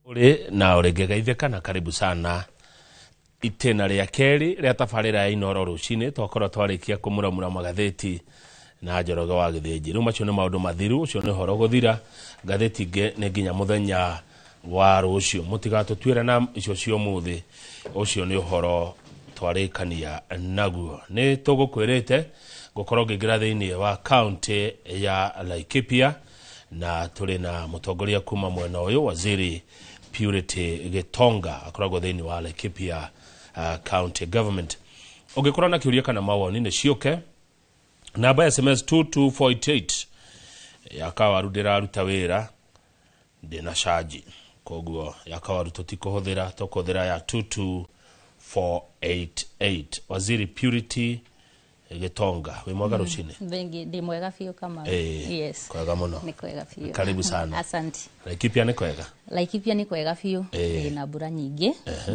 Uri na uregegaitheka na karibu sana itena ria keri ria tabarira ya Inoro rucini twakora twarikia kumuramura magatheti na Njoroge wa Githĩnji. Riu macio ni maundu mathiru, ucio ni horo guthira. Gatheti nge ni nginya muthenya wa rucio, mutigatutwire na icio cio muthi. Ucio ni horo twarikania naguo. Ni tugukwirite gukorwo ngingira thiini wa county ya Laikipia na tuli na mutongoria kuma mwena uyu Waziri Purity Gitonga akoragwo thiini wa Laikipia county government. Ungikora na kiuria kana mawoni ni cioke namba ya SMS 2248 yakawarudira aruta wira ndina charge koguo yakawaru tutikuhuthira tukuthira ya 22488. Waziri Purity Gitonga we mwega rucini. Vengi ndi mwega fiyo kama yes kwega muno. Ni kwega fiyo. Karibu sana. Asante. Laikipia ni kwega. Laikipia ni kwega fiyo. Na mbura nyingi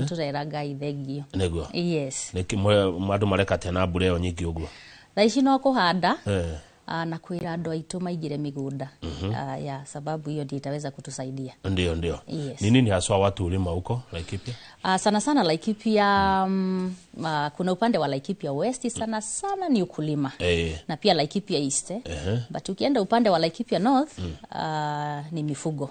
turera Ngai thengio. Neguo. Yes. Niki madu mareka tena mbura yo nyingi uguo. Thaici no kuhanda na kwira andu aitu maigire migunda ya sababu hiyo ndio itaweza kutusaidia. Ndio. Yes. Ni nini haswa watu ulima huko Laikipia? Sana sana Laikipia kuna upande wa Laikipia West sana ni ukulima. Na pia Laikipia East. But ukienda upande wa Laikipia North ni mifugo.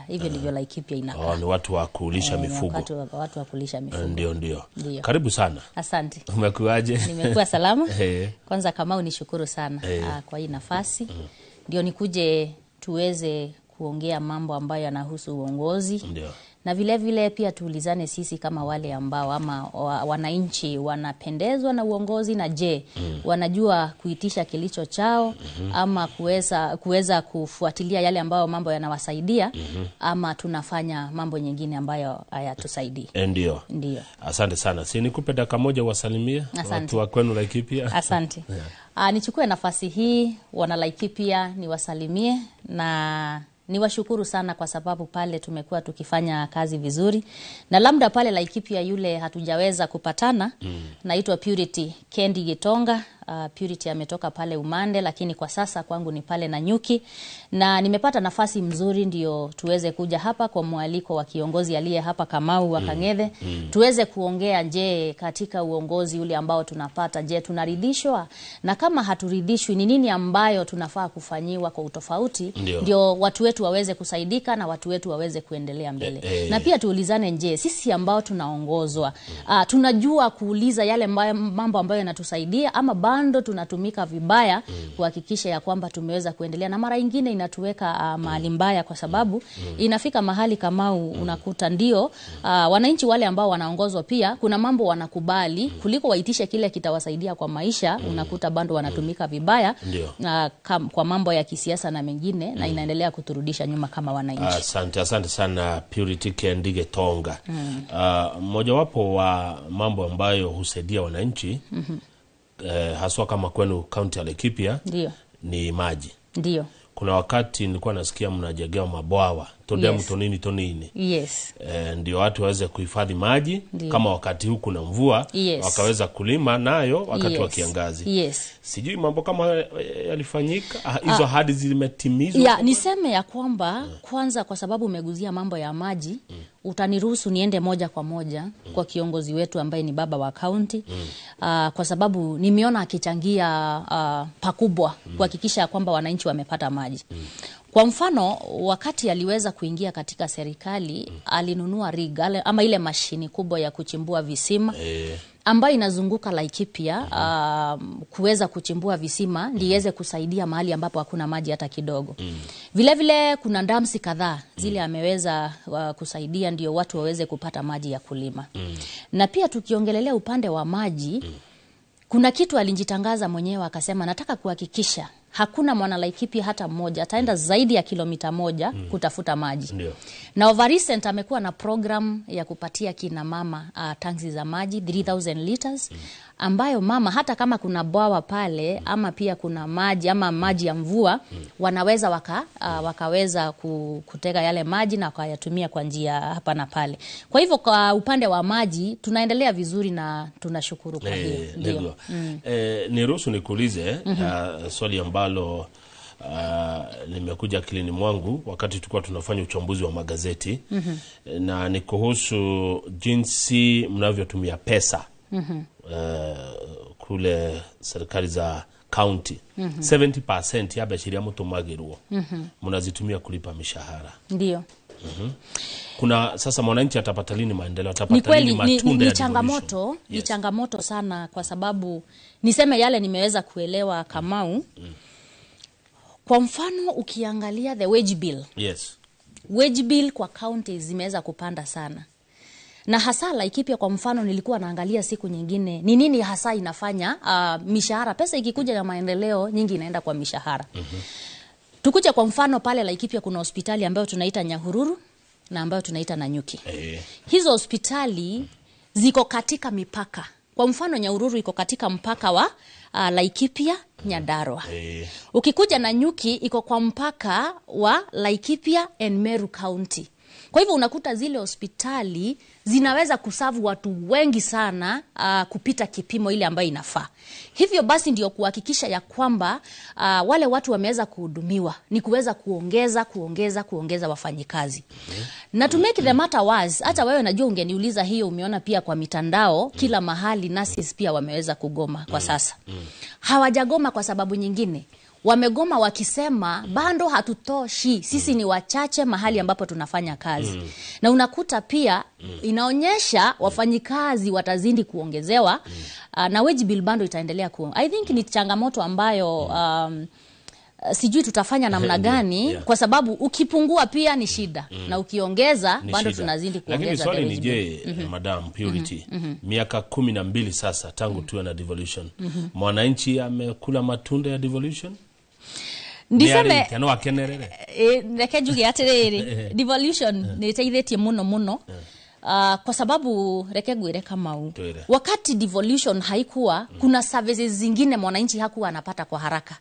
Hivyo ndivyo Laikipia inakaa. Ni watu wa kulisha mifugo. Watu wa kulisha mifugo. Ndio. Karibu sana. Asante. Umekuaje? Nimekuwa salama. Kwanza kama unishukuru sana kwa hii nafasi. Ndio nikuje tuweze kuongea mambo ambayo yanahusu uongozi. Ndio. Na vile vile pia tuulizane sisi kama wale ambao ama wananchi wanapendezwa na uongozi na je wanajua kuitisha kilicho chao ama kuweza kufuatilia yale ambayo mambo yanawasaidia ama tunafanya mambo nyingine ambayo hayatusaidii. Ndio. Asante sana. Si nikupe dakika moja wasalimie watu wa kwenu Laikipia. Asante. Nichukue nafasi hii wana Laikipia niwasalimie na niwashukuru sana kwa sababu pale tumekuwa tukifanya kazi vizuri. Na labda pale Laikipia yule hatujaweza kupatana naitwa Purity Kendi Gitonga. Purity ametoka pale Umande lakini kwa sasa kwangu ni pale Nanyuki na nimepata nafasi mzuri ndio tuweze kuja hapa kwa mwaliko wa kiongozi aliye hapa Kamau wa Kang'ethe tuweze kuongea je katika uongozi ule ambao tunapata je tunaridhishwa na kama haturidhishwi ni nini ambayo tunafaa kufanyiwa kwa utofauti ndio watu wetu waweze kusaidika na watu wetu waweze kuendelea mbele. Na pia tuulizane je sisi ambao tunaongozwa tunajua kuuliza yale mambo ambayo yanatusaidia ama bando tunatumika vibaya kuhakikisha ya kwamba tumeweza kuendelea na mara nyingine inatuweka mahali mbaya kwa sababu inafika mahali kama unakuta ndio wananchi wale ambao wanaongozwa pia kuna mambo wanakubali kuliko waitishe kile kitawasaidia kwa maisha unakuta bando wanatumika vibaya kwa mambo ya kisiasa na mengine na inaendelea kuturudisha nyuma kama wananchi. Asante sana Purity Kendi Gitonga. Mmoja wapo wa mambo ambayo husaidia wananchi haswa kama kwenu county ya Laikipia ni maji. Ndio. Kuna wakati nilikuwa nasikia mnajegewa mabwawa todemu tonini. Yes. Ndio watu waweze kuhifadhi maji kama wakati huu kuna mvua wakaweza kulima nayo wakati wa kiangazi. Sijui mambo kama yalifanyika hizo ahadi zimetimizwa. Niseme ya kwamba kwanza kwa sababu umeguzia mambo ya maji utaniruhusu niende moja kwa moja kwa kiongozi wetu ambaye ni baba wa county kwa sababu nimeona akichangia pakubwa kuhakikisha kwamba wananchi wamepata maji. Kwa mfano wakati aliweza kuingia katika serikali alinunua rig ama ile mashini kubwa ya kuchimbua visima ambayo inazunguka Laikipia kuweza kuchimbua visima ndiweze kusaidia mahali ambapo hakuna maji hata kidogo. Vile vile kuna damsi kadhaa zile ameweza kusaidia ndio watu waweze kupata maji ya kulima. Na pia tukiongelelea upande wa maji kuna kitu alijitangaza mwenyewe akasema nataka kuhakikisha hakuna mwana Laikipia hata mmoja ataenda zaidi ya kilomita 1 kutafuta maji. Na over recent amekuwa na program ya kupatia kina mama tanki za maji 3000 liters ambayo mama hata kama kuna bwawa pale ama pia kuna maji ama maji ya mvua wanaweza wakaweza kutega yale maji na kuyatumia kwa njia hapa na pale. Kwa hivyo kwa upande wa maji tunaendelea vizuri na tunashukuru kwa hiyo. Niruhusu nikuulize swali ambalo limekuja akilini mwangu wakati tulikuwa tunafanya uchambuzi wa magazeti. Na ni kuhusu jinsi mnavyotumia pesa kule serikali za county. 70% ya bashiria mutumagirwo mnazitumia kulipa mishahara. Ndio. Kuna sasa mwananchi atapata lini maendeleo, atapata lini matunda ya changamoto, ni changamoto sana kwa sababu niseme yale nimeweza kuelewa Kamau. Kwa mfano ukiangalia the wage bill. Yes. Wage bill kwa counties zimeweza kupanda sana. Na hasa Laikipia kwa mfano nilikuwa naangalia siku nyingine ni nini hasa inafanya mishahara, pesa ikikuja ya maendeleo nyingi inaenda kwa mishahara. Tukuje kwa mfano pale Laikipia kuna hospitali ambayo tunaita Nyahururu na ambayo tunaita Nanyuki. Hizo hospitali ziko katika mipaka. Kwa mfano Nyahururu iko katika mpaka wa Laikipia Nyandarua. Ukikuja Nanyuki iko kwa mpaka wa Laikipia and Meru County. Kwa hivyo unakuta zile hospitali zinaweza kusavu watu wengi sana kupita kipimo ile ambayo inafaa. Hivyo basi ndio kuhakikisha ya kwamba wale watu wameweza kuhudumiwa ni kuweza kuongeza wafanyikazi. Na to make the matter worse, hata wewe najua ungeniuliza hiyo, umeona pia kwa mitandao kila mahali nurses pia wameweza kugoma kwa sasa. Hawajagoma kwa sababu nyingine. Wamegoma wakisema bando hatutoshi, sisi ni wachache mahali ambapo tunafanya kazi. Na unakuta pia inaonyesha wafanyikazi watazidi kuongezewa na wage bill bando itaendelea I think ni changamoto ambayo sijui tutafanya namna gani kwa sababu ukipungua pia ni shida na ukiongeza bado tunazidi kuongeza. Lakini swali ni je, Madam Purity, miaka 12 sasa tangu tuwe na devolution, mwananchi amekula matunda ya devolution? Ndiseme kano akenerere reke njuge atiriri devolution ni iteithĩtie muno kwa sababu reke ngwire Kamau, wakati devolution haikuwa kuna services zingine mwananchi hakuwa anapata kwa haraka.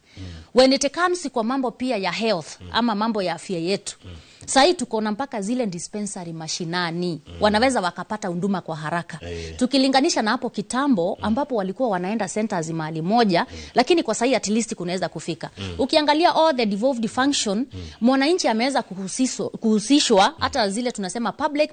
When it comes kwa mambo pia ya health ama mambo ya afya yetu, sasa tuko na mpaka zile dispensary mashinani wanaweza wakapata huduma kwa haraka. Tukilinganisha na hapo kitambo ambapo walikuwa wanaenda centers mahali moja, lakini kwa sasa at least kunaweza kufika. Ukiangalia all the devolved function, mwananchi ameweza kuhusishwa hata zile tunasema public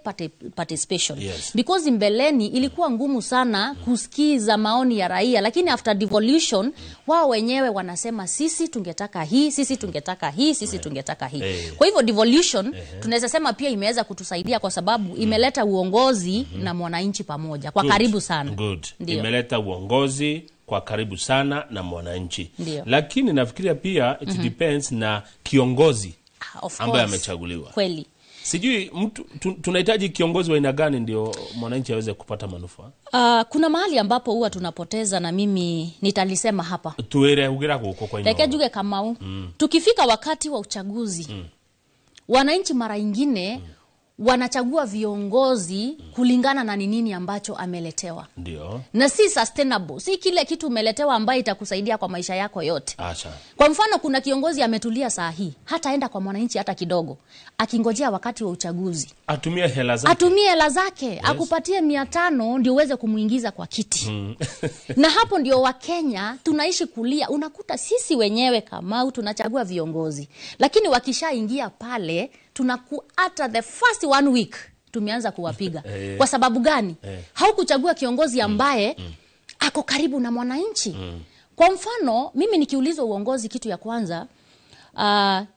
participation. Because mbeleni ilikuwa ngumu sana kusikiza maoni ya raia, lakini after devolution wao wenyewe wanasema sisi tungetaka hii, sisi tungetaka hii, sisi tungetaka hii. Kwa hivyo devolution tunaweza sema pia imeweza kutusaidia kwa sababu imeleta uongozi na mwananchi pamoja kwa karibu sana. Imeleta uongozi kwa karibu sana na mwananchi. Lakini nafikiria pia it depends na kiongozi ambaye amechaguliwa. Kweli. Sijui mtu tunahitaji kiongozi wa aina gani ndio mwananchi aweze kupata manufaa? Kuna mahali ambapo huwa tunapoteza na mimi nitalisema hapa. Tuere ugira huko kwa Reke njuge Kamau. Tukifika wakati wa uchaguzi, wananchi mara nyingine wanachagua viongozi kulingana na nini ambacho ameletewa. Ndio. Na si sustainable. Si kile kitu umeletewa ambaye itakusaidia kwa maisha yako yote. Acha. Kwa mfano kuna kiongozi ametulia saa hii, hataenda kwa mwananchi hata kidogo, akingojea wakati wa uchaguzi. Atumie hela zake. Akupatie 500 ndio uweze kumuingiza kwa kiti. Na hapo ndio Wakenya tunaishi kulia. Unakuta sisi wenyewe Kamau tunachagua viongozi, lakini wakishaingia pale hata the first 1 week tumeanza kuwapiga. Kwa sababu gani? Haukuchagua kiongozi ambaye ako karibu na mwananchi. Kwa mfano mimi nikiulizwa uongozi, kitu ya kwanza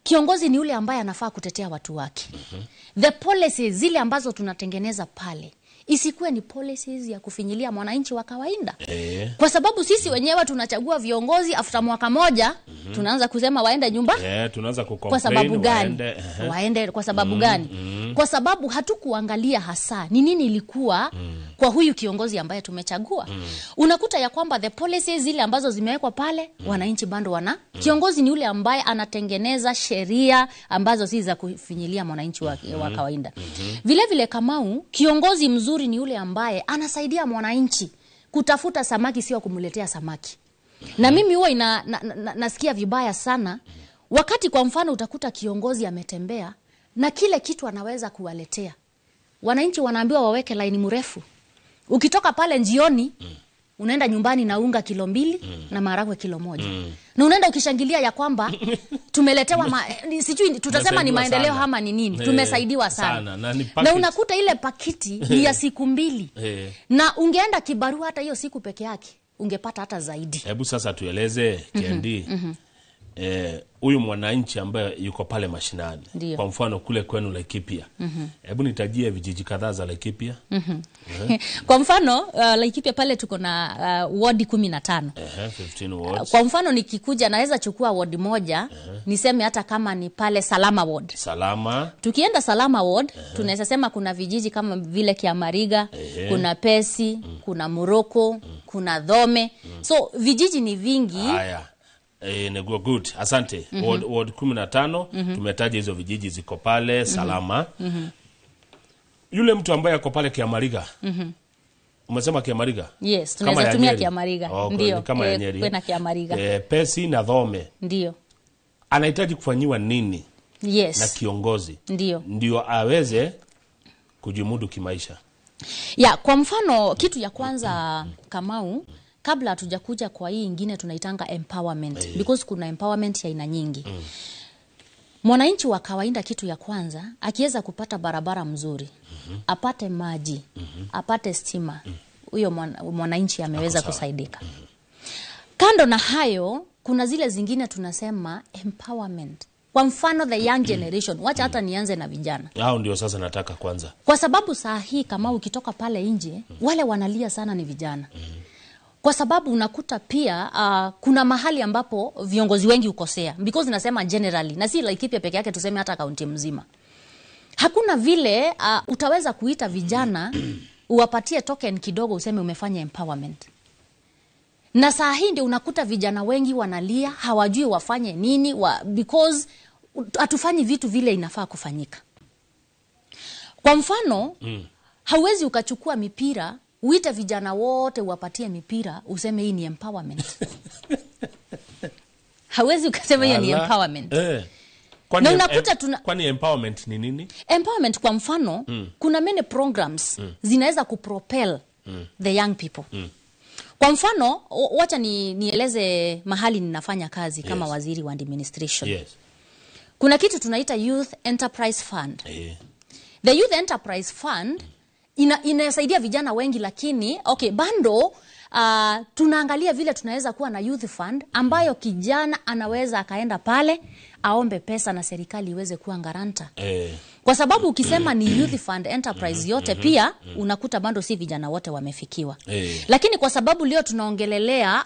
kiongozi ni yule ambaye anafaa kutetea watu wake. The policies zile ambazo tunatengeneza pale isikuwe ni policies ya kufinyilia mwananchi wa kawaida. Kwa sababu sisi wenyewe tunachagua viongozi after mwaka moja tunaanza kusema waende nyumba. Tunaanza kucomplain. Kwa sababu gani? Waende kwa sababu gani? Kwa sababu hatukuangalia hasa ni nini ilikuwa kwa huyu kiongozi ambaye tumechagua. Unakuta ya kwamba the policies zile ambazo zimewekwa pale wananchi bado kiongozi ni yule ambaye anatengeneza sheria ambazo si za kufinyilia mwananchi wa kawaida. Vile vile Kamau, kiongozi mzuri ni yule ambaye anasaidia mwananchi kutafuta samaki, sio kumletea samaki. Na mimi huwa nasikia vibaya sana wakati kwa mfano utakuta kiongozi ametembea na kile kitu anaweza kuwaletea wananchi, wanaambiwa waweke line mrefu. Ukitoka pale njioni unaenda nyumbani na unga kilo 2 na maharagwe kilo 1. Na unaenda ukishangilia ya kwamba tumeletewa sijui tutasema ni maendeleo ama ni nini. Tumesaidiwa sana. Na unakuta ile pakiti ni ya siku 2. Na ungeenda kibarua hata hiyo siku peke yake ungepata hata zaidi. Hebu sasa tueleze Kendi. Huyu mwananchi ambaye yuko pale mashinani. Ndiyo. Kwa mfano kule kwenu Laikipia. Hebu nitajie vijiji kadhaa za Laikipia. Kwa mfano Laikipia pale tuko na ward 15. 15 wards. Kwa mfano nikikuja naweza chukua ward moja, niseme hata kama ni pale Salama ward. Salama. Tukienda Salama ward, tunaweza sema kuna vijiji kama vile Kiamariga, kuna Pesi, kuna Muroko, kuna Dhome. So vijiji ni vingi. Haya. Nego good. Asante. Ward 15 tumetaja hizo vijiji ziko pale Salama. Yule mtu ambaye ako pale Kiamariga. Umesema Kiamariga? Yes, tunaweza tumia Kiamariga. Ndio. Kama ya Nyeri. Kwena Kiamariga. Pesi na Dhome. Ndio. Anahitaji kufanyiwa nini? Yes. Na kiongozi. Ndio aweze kujimudu kimaisha. Kwa mfano kitu ya kwanza Kamau, kabla hatujakuja kwa hii ingine tunaitanga empowerment, because kuna empowerment ya aina nyingi. Mwananchi wa kawaida kitu ya kwanza akiweza kupata barabara mzuri, apate maji, apate stima, huyo mwananchi ameweza kusaidika. Kando na hayo kuna zile zingine tunasema empowerment. Kwa mfano the young generation, wacha hata nianze na vijana. Hao ndio sasa nataka kwanza. Kwa sababu saa hii kama ukitoka pale nje, wale wanalia sana ni vijana. Kwa sababu unakuta pia kuna mahali ambapo viongozi wengi ukosea, because nasema generally, na si Laikipia peke yake, tuseme hata kaunti mzima. Hakuna vile utaweza kuita vijana uwapatie token kidogo useme umefanya empowerment. Na saa hii ndio unakuta vijana wengi wanalia, hawajui wafanye nini, because hatufanyi vitu vile inafaa kufanyika. Kwa mfano, hauwezi ukachukua mipira uite vijana wote uwapatie mipira useme hii ni empowerment. Hawezi ukasema hiyo ni empowerment. Na unakuta kwani empowerment ni nini? Empowerment kwa mfano, kuna many programs zinaweza kupropel the young people. Kwa mfano, wacha nieleze mahali ninafanya kazi kama waziri wa administration. Kuna kitu tunaita Youth Enterprise Fund. The Youth Enterprise Fund inasaidia vijana wengi, lakini bando tunaangalia vile tunaweza kuwa na youth fund ambayo kijana anaweza akaenda pale aombe pesa na serikali iweze kuwa garanta. Kwa sababu ukisema ni youth fund enterprise yote pia unakuta bando si vijana wote wamefikiwa. Lakini kwa sababu leo tunaongelelea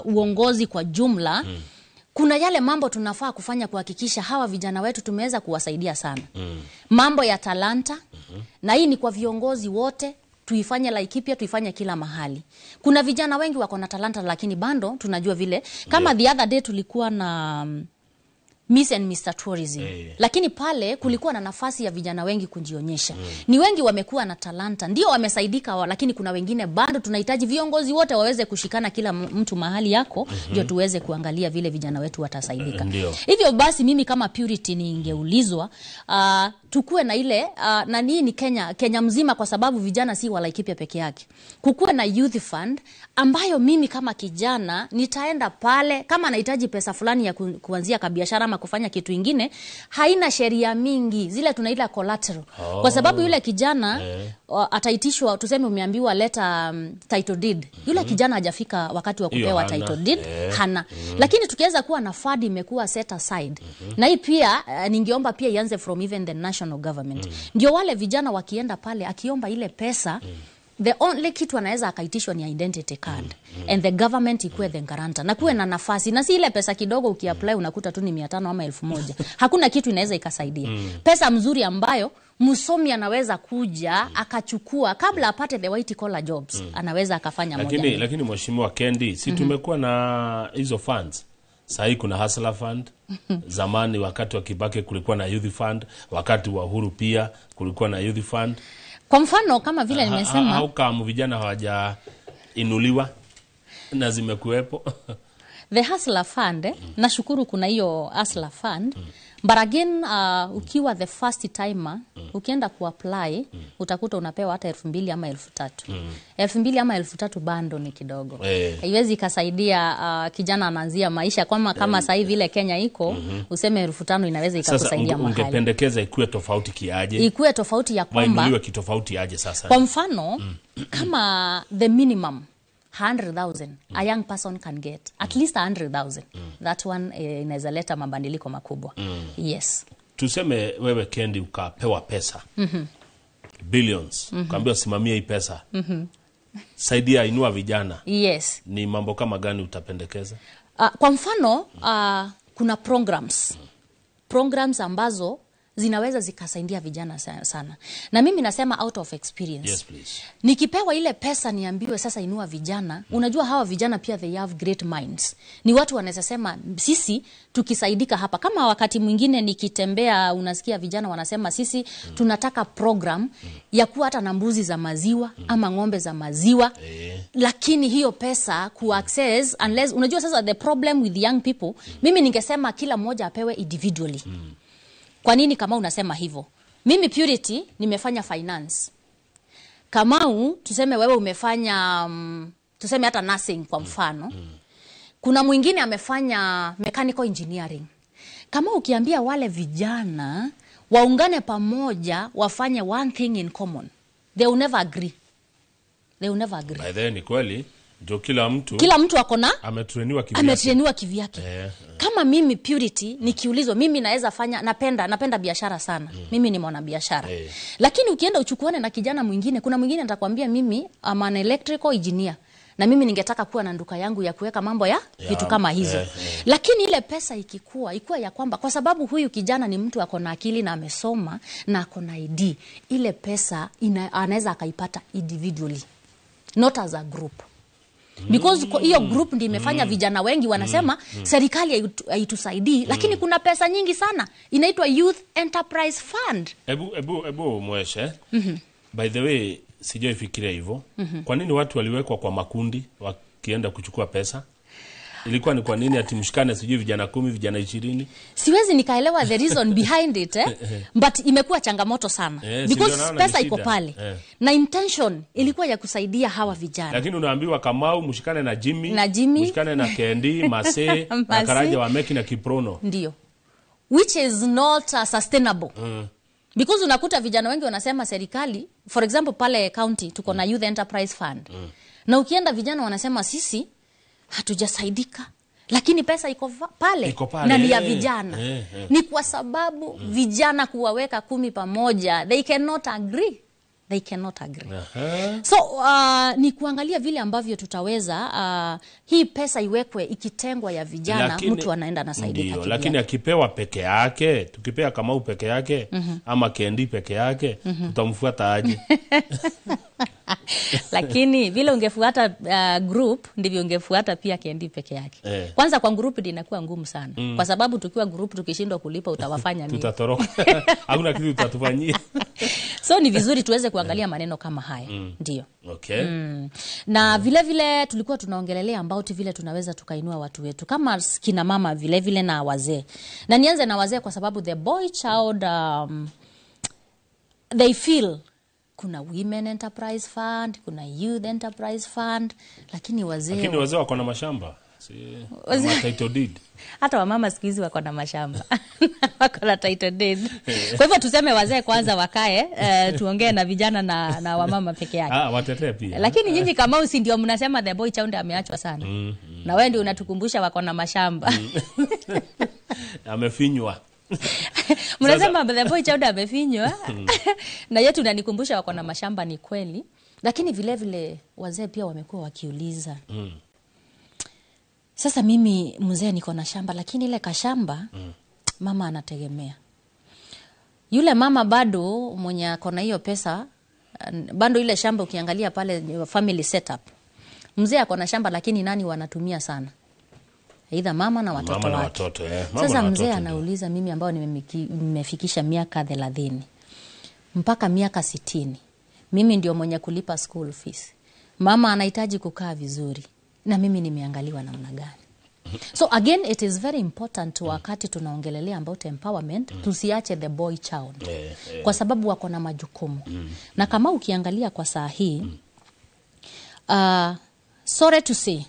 uongozi kwa jumla, kuna yale mambo tunafaa kufanya kuhakikisha hawa vijana wetu tumeweza kuwasaidia sana. Mambo ya talanta, na hii ni kwa viongozi wote, tuifanye Laikipia, tuifanye kila mahali. Kuna vijana wengi wako na talanta lakini bando tunajua vile. Kama the other day tulikuwa na Miss and Mr. Tourism. Lakini pale kulikuwa na nafasi ya vijana wengi kujionyesha. Ni wengi wamekuwa na talanta, ndio wamesaidika, lakini kuna wengine bado tunahitaji viongozi wote waweze kushikana kila mtu mahali yako ndio tuweze kuangalia vile vijana wetu watasaidika. Hivyo basi mimi kama Purity ningeulizwa tukue na ile na nini Kenya mzima, kwa sababu vijana si wa Laikipia peke yake. Kukue na youth fund ambayo mimi kama kijana nitaenda pale kama nahitaji pesa fulani ya kuanzia kabiashara ama kufanya kitu ingine, haina sheria mingi, zile tunaita collateral. Kwa sababu yule kijana ataitishwa, tuseme umeambiwa leta title deed. Yule kijana hajafika wakati wa kupewa title deed, hana. Lakini tukiweza kuwa na fund imekuwa set aside. Na hii pia ningeomba pia ianze from even the national government. Ndio wale vijana wakienda pale akiomba ile pesa, the only kitu anaweza akaitishwa ni identity card. And the government ikuwe the guarantor. Na kuwe na nafasi. Na si ile pesa kidogo ukiapply unakuta tu ni 500 ama 1000. Hakuna kitu inaweza ikasaidia. Pesa mzuri ambayo msomi anaweza kuja akachukua kabla apate the white collar jobs. Anaweza akafanya moja. Lakini mheshimiwa Kendi, si tumekuwa na hizo funds. Sasa kuna Hustler Fund. Zamani wakati wa Kibaki kulikuwa na Youth Fund, wakati wa Uhuru pia kulikuwa na Youth Fund. Kwa mfano kama vile nimesema, au kama vijana hawaja inuliwa na zimekuepo. The Hustler Fund, nashukuru kuna hiyo Hustler Fund. But again, ukiwa the first timer, ukienda kuapply, utakuta unapewa hata 2,000 ama 3,000. 2,000 ama 3,000 bando ni kidogo. Haiwezi kasaidia kijana anaanzia maisha kama sasa hivi ile Kenya iko, useme 5,000 inaweza ikakusaidia mahali. Sasa ungependekeza ikuwe tofauti kiaje? Ikuwe tofauti ya kwamba wainuliwe kitofauti aje sasa? Kwa mfano, kama the minimum 100,000 a young person can get, at least 100,000. That one inaweza leta mabadiliko makubwa. Yes. Tuseme wewe Kendi ukapewa pesa. Billions. Ukaambiwa simamia hii pesa. Saidia inua vijana. Yes. Ni mambo kama gani utapendekeza? Kwa mfano, kuna programs ambazo zinaweza zikasaidia vijana sana. Na mimi nasema out of experience. Yes, please. Nikipewa ile pesa niambiwe sasa inua vijana, unajua hawa vijana pia they have great minds. Ni watu wanaweza sema sisi tukisaidika hapa. Kama wakati mwingine nikitembea unasikia vijana wanasema sisi tunataka program ya kuwa hata na mbuzi za maziwa ama ng'ombe za maziwa. Lakini hiyo pesa ku-access unless unajua sasa the problem with young people, mimi ningesema kila mmoja apewe individually. Kwa nini kama unasema hivyo? Mimi Purity nimefanya finance. Kamau tuseme wewe umefanya tuseme hata nursing kwa mfano. Kuna mwingine amefanya mechanical engineering. Kama ukiambia wale vijana waungane pamoja wafanye one thing in common, they will never agree. They will never agree. By then ni kweli ndio kila mtu akona ametrainiwa kivyake. Kama mimi Purity nikiulizwa mimi naweza fanya napenda biashara sana. Mimi ni mwana biashara. Lakini ukienda uchukuane na kijana mwingine, kuna mwingine atakwambia mimi am an electrical engineer na mimi ningetaka kuwa na nduka yangu ya kuweka mambo ya vitu kama hizo. Lakini ile pesa ikuwa ya kwamba kwa sababu huyu kijana ni mtu akona akili na amesoma na akona ID, ile pesa anaweza akaipata individually, not as a group. Because hiyo group ndiyo imefanya vijana wengi wanasema serikali haitusaidii, lakini kuna pesa nyingi sana inaitwa Youth Enterprise Fund. Ebu mweshe. By the way, sijui fikiria hivyo. Kwa nini watu waliwekwa kwa makundi wakienda kuchukua pesa? Ilikuwa ni kwa nini ati mshikane sijui vijana 10, vijana 20? Siwezi nikaelewa the reason behind it, but imekuwa changamoto sana. Because pesa iko pale. Na intention ilikuwa ya kusaidia hawa vijana. Lakini unaambiwa Kamau mshikane na Jimmy, mshikane na Kendi, Mase, na Karaja wa Meki na Kiprono. Ndio. Which is not sustainable. Because unakuta vijana wengi wanasema serikali, for example pale county tuko na Youth Enterprise Fund. Na ukienda vijana wanasema sisi hatujasaidika, lakini pesa iko pale na ni ya vijana. Ni kwa sababu vijana kuwaweka 10 pamoja, they cannot agree. So ni kuangalia vile ambavyo tutaweza hii pesa iwekwe ikitengwa ya vijana, mtu anaenda anasaidika. Lakini akipewa peke yake, tukipea Kamau peke yake ama Kendi peke yake, tutamfuata aje? Lakini vile ungefuata group ndivyo ungefuata pia Kendi peke yake. Kwanza kwa group ndio inakuwa ngumu sana. Kwa sababu tukiwa group tukishindwa kulipa utawafanya nini? Tutatoroka. Hakuna kitu tutatufanyia. So ni vizuri tuweze kuangalia maneno kama haya. Ndio. Okay. Na vile tulikuwa tunaongelelea about vile tunaweza tukainua watu wetu kama kina mama vile na wazee. Na nianze na wazee kwa sababu the boy child they feel kuna Women Enterprise Fund, kuna Youth Enterprise Fund, lakini wazee wako na mashamba. Title deed. Hata wamama siku hizi wako na mashamba. Wako na title deed. Kwa hivyo tuseme wazee kwanza wakae, tuongee na vijana na wamama peke yake. Watetee pia. Lakini nyinyi kama usi ndio mnasema the boy child ameachwa sana. Na wewe ndio unatukumbusha wako na mashamba. Amefinywa. Mnasema the boy child amefinywa. Na yetu unanikumbusha wako na mashamba, ni kweli. Lakini vile wazee pia wamekuwa wakiuliza. Sasa mimi mzee niko na shamba, lakini ile kashamba mama anategemea. Yule mama bado mwenye akona hiyo pesa, bado ile shamba ukiangalia pale family setup. Mzee akona shamba lakini nani wanatumia sana? Aidha mama na watoto wake. Sasa mzee anauliza mimi ambao nimefikisha miaka 30 mpaka miaka 60. Mimi ndio mwenye kulipa school fees. Mama anahitaji kukaa vizuri. Na mimi nimeangaliwa namna gani? So again, it is very important wakati tunaongelelea about empowerment, tusiache the boy child. Kwa sababu wako na majukumu. Na kama ukiangalia kwa saa hii, sorry to say,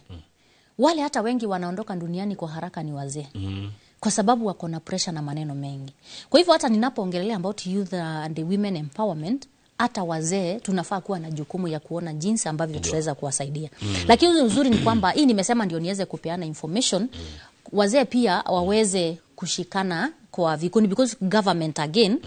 wale hata wengi wanaondoka duniani kwa haraka ni wazee. Kwa sababu wako na pressure na maneno mengi. Kwa hivyo hata ninapoongelelea about youth and the women empowerment, hata wazee tunafaa kuwa na jukumu ya kuona jinsi ambavyo tutaweza kuwasaidia. Lakini uzuri ni kwamba hii nimesema ndio niweze kupeana information, wazee pia waweze kushikana kwa vikundi, because government again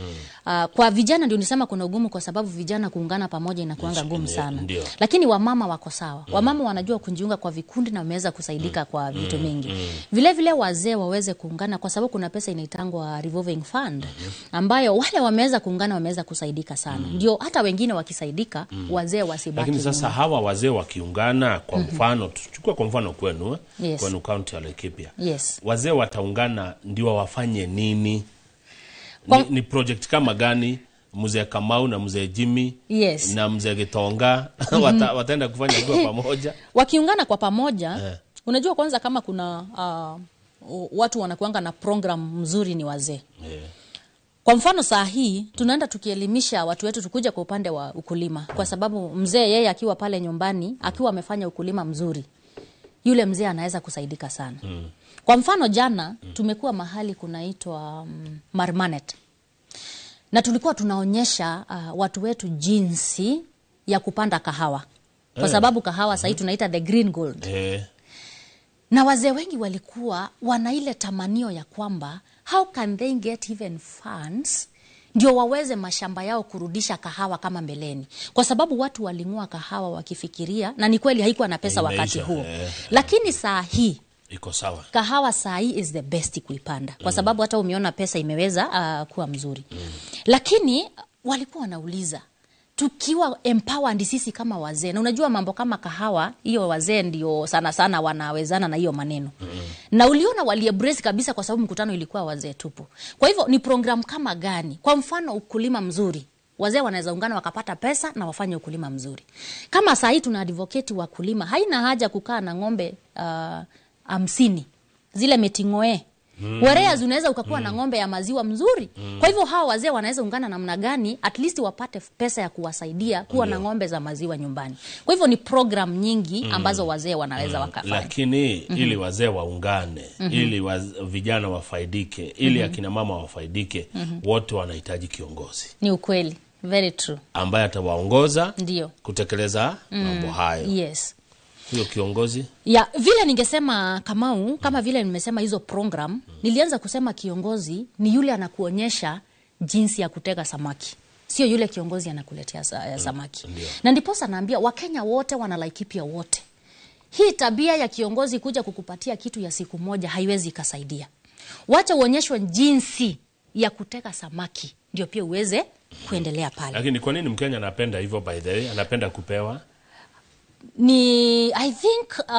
kwa vijana ndio nisema kuna ugumu, kwa sababu vijana kuungana pamoja inakuanga gumu sana. Lakini wamama wako sawa. Wamama wanajua kujiunga kwa vikundi na wameweza kusaidika kwa vitu mingi. Vile vile wazee waweze kuungana, kwa sababu kuna pesa inaitangwa revolving fund ambayo wale wameweza kuungana wameweza kusaidika sana. Ndio hata wengine wakisaidika wazee wasibaki. Lakini sasa hawa wazee wakiungana, kwa mfano tuchukue kwa mfano kwenu, kwenu county ya Laikipia. Wazee wataungana ndio wafanye nini? Ni project kama gani? Mzee Kamau na mzee Jimmy na mzee Gitonga wataenda kufanya kwa pamoja. Wakiungana kwa pamoja, unajua kwanza kama kuna watu wanakuanga na program mzuri ni wazee. Kwa mfano saa hii tunaenda tukielimisha watu wetu tukuja kwa upande wa ukulima, kwa sababu mzee yeye akiwa pale nyumbani akiwa amefanya ukulima mzuri, yule mzee anaweza kusaidika sana. Kwa mfano jana tumekuwa mahali kunaitwa Marmanet, na tulikuwa tunaonyesha watu wetu jinsi ya kupanda kahawa, kwa sababu kahawa sasa tunaita the green gold. Na wazee wengi walikuwa wana ile tamanio ya kwamba how can they get even funds ndio waweze mashamba yao kurudisha kahawa kama mbeleni, kwa sababu watu walingua kahawa wakifikiria, na ni kweli haikuwa na pesa wakati huo. Lakini saa hii iko sawa. Kahawa saa hii is the best kuipanda, kwa sababu hata umeona pesa imeweza kuwa mzuri. Lakini walikuwa wanauliza, tukiwa empowered sisi kama wazee, na unajua mambo kama kahawa, hiyo wazee ndio sana sana wanawezana na hiyo maneno. Na uliona waliebrace kabisa, kwa sababu mkutano ilikuwa wazee tupo. Kwa hivyo ni program kama gani? Kwa mfano ukulima mzuri, wazee wanaweza ungana wakapata pesa na wafanye ukulima mzuri. Kama saa hii tuna advocate wakulima, haina haja kukaa na ng'ombe 50 zile metingoe. Whereas unaweza ukakuwa na ng'ombe ya maziwa mzuri. Kwa hivyo hawa wazee wanaweza ungana namna gani at least wapate pesa ya kuwasaidia kuwa na ng'ombe za maziwa nyumbani. Kwa hivyo ni program nyingi ambazo wazee wanaweza wakafanya. Lakini ili wazee waungane, ili vijana wafaidike, ili akina mama wafaidike, wote wanahitaji kiongozi. Ni ukweli. Very true. Ambaye atawaongoza ndio kutekeleza mambo hayo. Huyo kiongozi? Ya, vile ningesema Kamau, kama vile nimesema hizo program, nilianza kusema kiongozi ni yule anakuonyesha jinsi ya kutega samaki. Sio yule kiongozi anakuletea samaki. Na ndiposa naambia Wakenya wote wana Laikipia wote, hii tabia ya kiongozi kuja kukupatia kitu ya siku moja haiwezi ikasaidia. Wacha uonyeshwe jinsi ya kutega samaki ndio pia uweze kuendelea pale. Lakini kwa nini Mkenya anapenda hivyo by the way? Anapenda kupewa? I think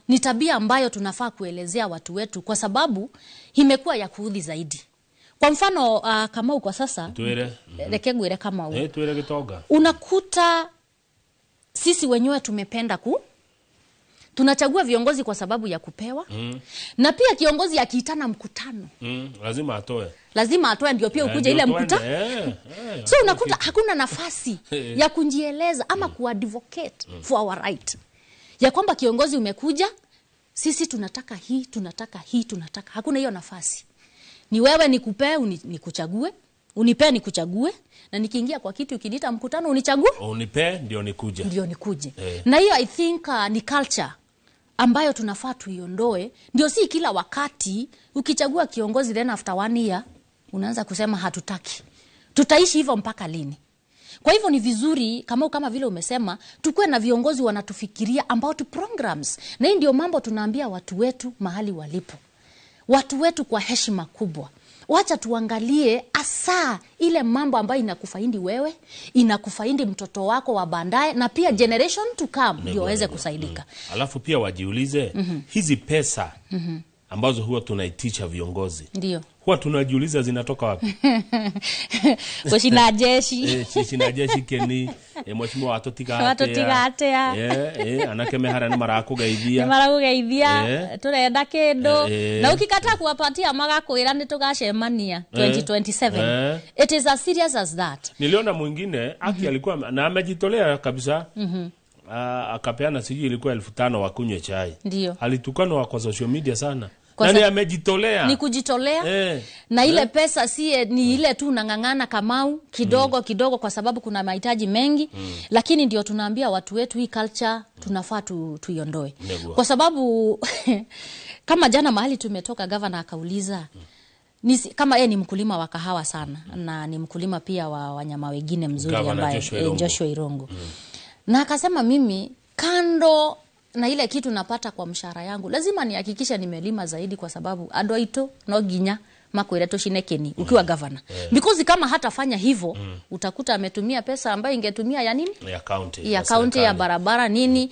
ni tabia ambayo tunafaa kuelezea watu wetu, kwa sababu imekuwa ya kuudhi zaidi. Kwa mfano kama kwa sasa rekegwire kama tuwele Gitonga, unakuta sisi wenyewe tumependa tunachagua viongozi kwa sababu ya kupewa. Na pia kiongozi akiitana mkutano lazima atoe ndio pia ukuje ile mkutano. So unakuta hakuna nafasi ya kujieleza ama kuadvocate for our right. Ya kwamba kiongozi umekuja, sisi tunataka hii, tunataka hii, tunataka. Hakuna hiyo nafasi. Ni wewe nikupee, nikuchague, unipee nikuchague, na nikiingia kwa kitu ukiniita mkutano unichague, unipee ndio nikuje. Ndio nikuje. Na hiyo I think ni culture ambayo tunafaa tuiondoe. Ndio si kila wakati ukichagua kiongozi then after 1 year unaanza kusema hatutaki. Tutaishi hivyo mpaka lini? Kwa hivyo ni vizuri kama vile umesema tukue na viongozi wanatufikiria about programs. Na hii ndio mambo tunaambia watu wetu mahali walipo. Watu wetu kwa heshima kubwa, wacha tuangalie asa ile mambo ambayo inakufaidi wewe, inakufaidi mtoto wako wa baadaye, na pia generation to come ndio waweze kusaidika. Alafu pia wajiulize hizi pesa ambazo huwa tunaitisha viongozi. Ndio. Huwa tunajiuliza zinatoka wapi? Kushina jeshi. Shina jeshi keni mheshimiwa watotiga atea. Anakemehara ni marakugeithia. Turenda kindu. Na ukikataa kuwapatia magakwira ni tugacemania 2027. It is as serious as that. Niliona mwingine alikuwa na amejitolea kabisa. Akapeana siji ilikuwa 1500 wakunywe chai. Ndio. Alitukana kwa social media sana. Nani amejitolea? Ni kujitolea. Na ile pesa si ni ile tu nangangana Kamau kidogo kwa sababu kuna mahitaji mengi. Lakini ndio tunaambia watu wetu hii culture tunafaa tuiondoe. Kwa sababu kama jana mahali tumetoka governor akauliza kama yeye ni mkulima wa kahawa sana na ni mkulima pia wa wanyama wengine mzuri ambaye Joshua Irongo. Na akasema mimi kando na ile kitu napata kwa mshahara yangu lazima nihakikisha nimelima zaidi kwa sababu adoito no ginya makwira toshinekeni ukiwa governor. Because kama hatafanya hivyo utakuta ametumia pesa ambayo ingetumia ya nini? Ya county ya barabara nini.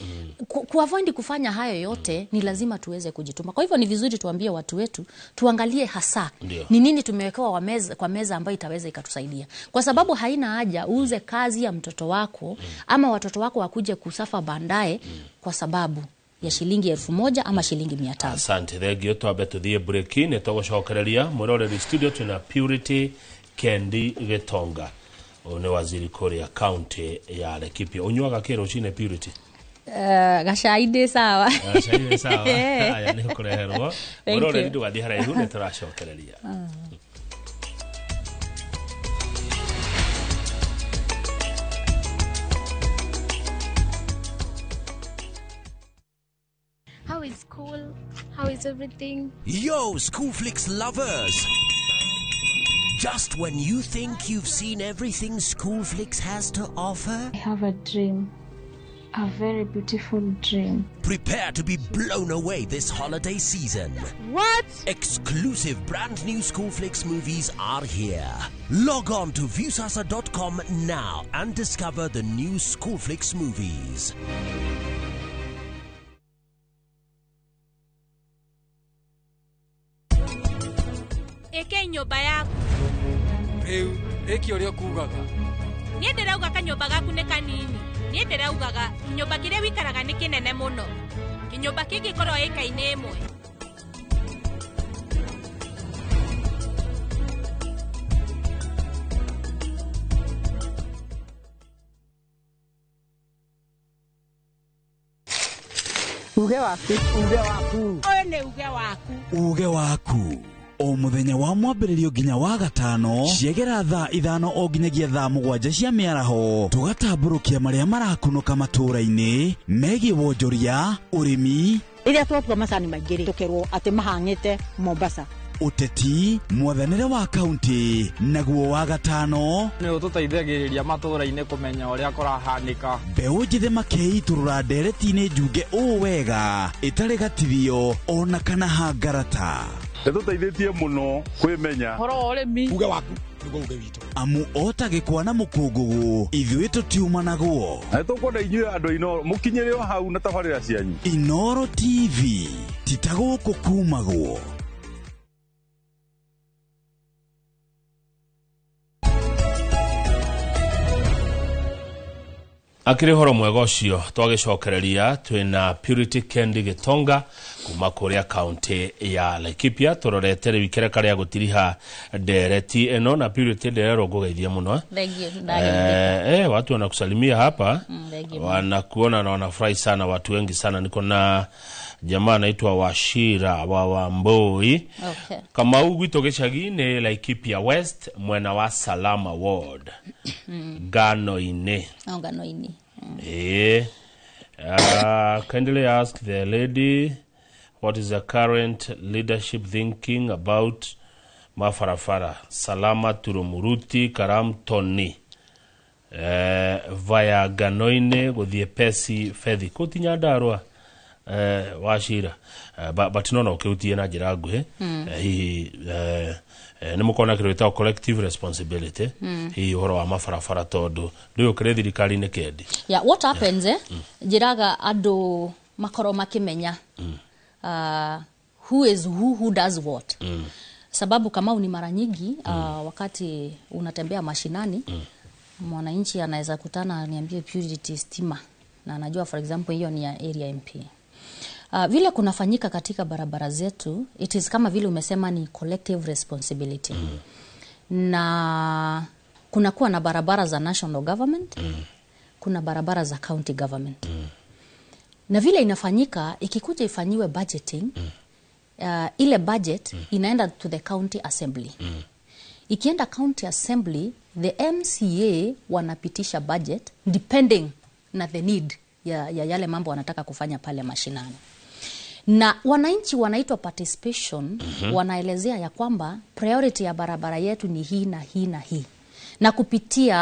Kuavoid kufanya hayo yote ni lazima tuweze kujituma. Kwa hivyo ni vizuri tuambie watu wetu tuangalie hasa ni nini tumewekewa kwa meza ambayo itaweza ikatusaidia. Kwa sababu haina haja uuze kazi ya mtoto wako ama watoto wako wakuje kusafa baadaye kwa sababu ya shilingi 1000 ama shilingi 500. Asante. Thegio twabe tuthie break ni togocokereria muroreri studio tuna Purity Kendi Gitonga. One waziri Korea county ya Laikipia. Unywaga kero chine Purity? Gashaide sawa. Gashaide sawa. Aya ni kureherwa. Muroreri ndugathi haraihu ne turacokereria. How is school? How is everything? Yo, Schoolflix lovers! Just when you think you've seen everything Schoolflix has to offer, I have a dream. A very beautiful dream. Prepare to be blown away this holiday season. What? Exclusive brand new Schoolflix movies are here. Log on to viewsasa.com now and discover the new Schoolflix movies. Eke nyumba yaku. Riu, eki uria kugaga. Nie ndirauga kanyumba gaku ni kanini. Nie ndiraugaga kinyumba kiria wikaraga ni kinene muno. Kinyumba kingi korwo eka-ini imwe. Uge waku. Ole uge waku. Uge waku. O muthenya wa mwambĩrĩrio nginya wa gatano ciegera thaa 5 o nginyagia thaa 7 cia mĩaraho tugatambũrũkia marĩa marakunũka matũũra-inĩ megiĩ wonjoria ũrĩmi Iria twatua macani maingĩ tukerwo atĩ mahang'ĩte Mombasa uteti mwathanĩre wa kaunti naguo wa gatano nĩ ũtũteithagĩrĩria matũũra-inĩ kũmenya ũrĩa kũrahanĩka mbeũ njĩthĩ makeitũrũra ndereti-inĩ njunge ũũ wega ĩtarĩ gatithio ona kana hangarata Nĩtũteithĩtie mũno kwĩmenya horo ũrĩmi uge waku nĩguo uge witũ amu otagĩkwa na mũkũngũgũ ithuĩ tũtiuma naguo na nĩtũkwenda inyuĩ andũ Inoro mũkinyĩre o hau na tabarĩra cianyu Inoro TV titagũkũ kumagwo Akiri horo mwega ucio twagicokereria twina Purity Kendi Gitonga kuma kuria county ya Laikipia turorete wikere karia gutiriha dereti eno na Purity derero gugeithia muno watu wanakusalimia hapa wanakuona na wanafurahi sana watu wengi sana niko na jamaa anaitwa Washira wa Wamboi kama ugwito gicagi-ini Laikipia West mwena wa Salama Ward Gano-ini kindly ask the lady what is the current leadership thinking about Mafarafara Salama Turumuruti Karamtoni via Gano-ini guthie pesi fethi kutinya ndarwa Washira but no ukiutie na njira nguhi hihi ni mukona kirwita collective responsibility hihi horo wa mafarafara tondu ndio kire thirikari ni kendi what happens njiraga andu makoro makimenya who does what. Sababu kama ni mara nyingi wakati unatembea mashinani mwananchi anaweza kutana niambie Purity stima na anajua for example hiyo ni ya area MP. Vile kunafanyika katika barabara zetu, it is kama vile umesema ni collective responsibility. Na kunakuwa na barabara za national government, kuna barabara za county government. Na vile inafanyika, ikikuja ifanyiwe budgeting, ile budget inaenda to the county assembly. Ikienda county assembly, the MCA wanapitisha budget depending na the need ya yale mambo wanataka kufanya pale mashinani. Na wananchi wanaitwa participation, wanaelezea ya kwamba priority ya barabara yetu ni hii na hii na hii. Na kupitia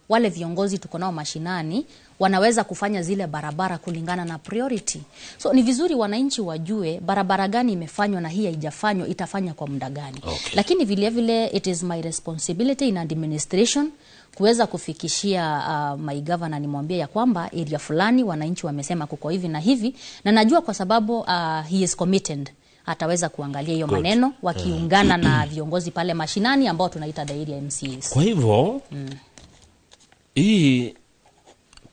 wale viongozi tuko nao mashinani, wanaweza kufanya zile barabara kulingana na priority. So ni vizuri wananchi wajue barabara gani imefanywa na hii haijafanywa itafanya kwa muda gani. Okay. Lakini vile vile it is my responsibility in administration kuweza kufikishia my governor nimwambie ya kwamba area fulani wananchi wamesema kuko hivi na hivi, na najua kwa sababu he is committed ataweza kuangalia hiyo maneno wakiungana na viongozi pale mashinani ambao tunaita the area MCs. Kwa hivyo hii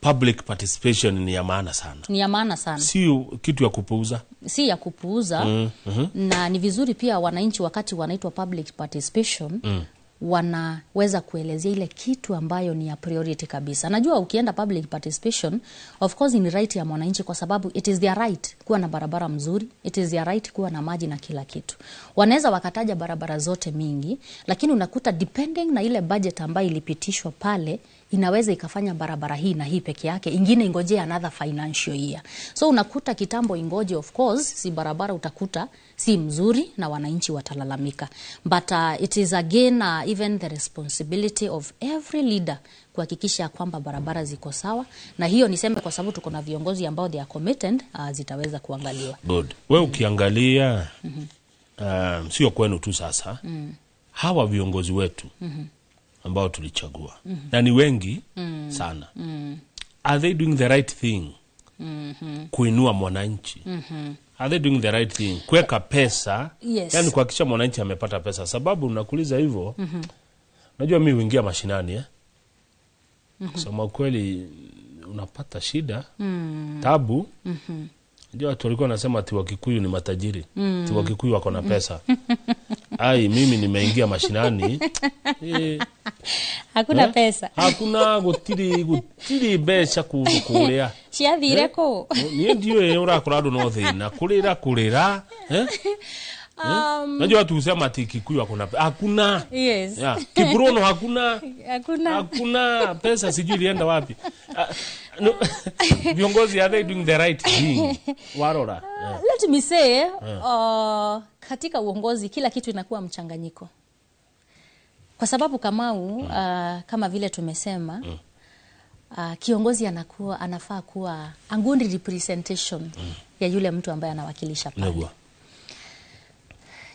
public participation ni ya maana sana. Ni ya maana sana. Si kitu ya kupuuza. Si ya kupuuza. Na ni vizuri pia wananchi wakati wanaitwa public participation wanaweza kuelezea ile kitu ambayo ni ya priority kabisa. Najua ukienda public participation, of course ni right ya mwananchi kwa sababu it is their right kuwa na barabara mzuri, it is their right kuwa na maji na kila kitu. Wanaweza wakataja barabara zote mingi, lakini unakuta depending na ile budget ambayo ilipitishwa pale, inaweza ikafanya barabara hii na hii peke yake, ingine ingoje another financial year. So unakuta kitambo ingoje, of course si barabara utakuta si mzuri na wananchi watalalamika. But it is again even the responsibility of every leader kuhakikisha kwamba barabara ziko sawa, na hiyo niseme kwa sababu tuko na viongozi ambao they are committed, zitaweza kuangaliwa. Good. Wewe ukiangalia sio kwenu tu sasa. Hawa viongozi wetu ambao tulichagua na ni wengi sana. Are they doing the right thing? Kuinua mwananchi. Are they doing the right thing? Kuweka pesa, Yes. yani kuhakikisha mwananchi amepata pesa. Sababu unakuuliza hivyo, najua mimi huingia mashinani kusema kweli unapata shida, tabu. Ndio watu walikuwa wanasema ati Wakikuyu ni matajiri. Ati Wakikuyu wako na pesa. Ai, mimi nimeingia mashinani. Hakuna pesa. Hakuna gutiri besha kuria. Ciathire ko. Ni ndio urakora andu no thina kurira. Najua watu husema ati Kikuyu wako na pesa. Hakuna. Yes. Yeah. Kibrono hakuna. Hakuna Pesa sijui ilienda wapi. No, viongozi are they doing the right thing? Warora. Let me say, katika uongozi kila kitu inakuwa mchanganyiko. Kwa sababu kama vile tumesema, kiongozi anafaa kuwa a good representation ya yule mtu ambaye anawakilisha pale.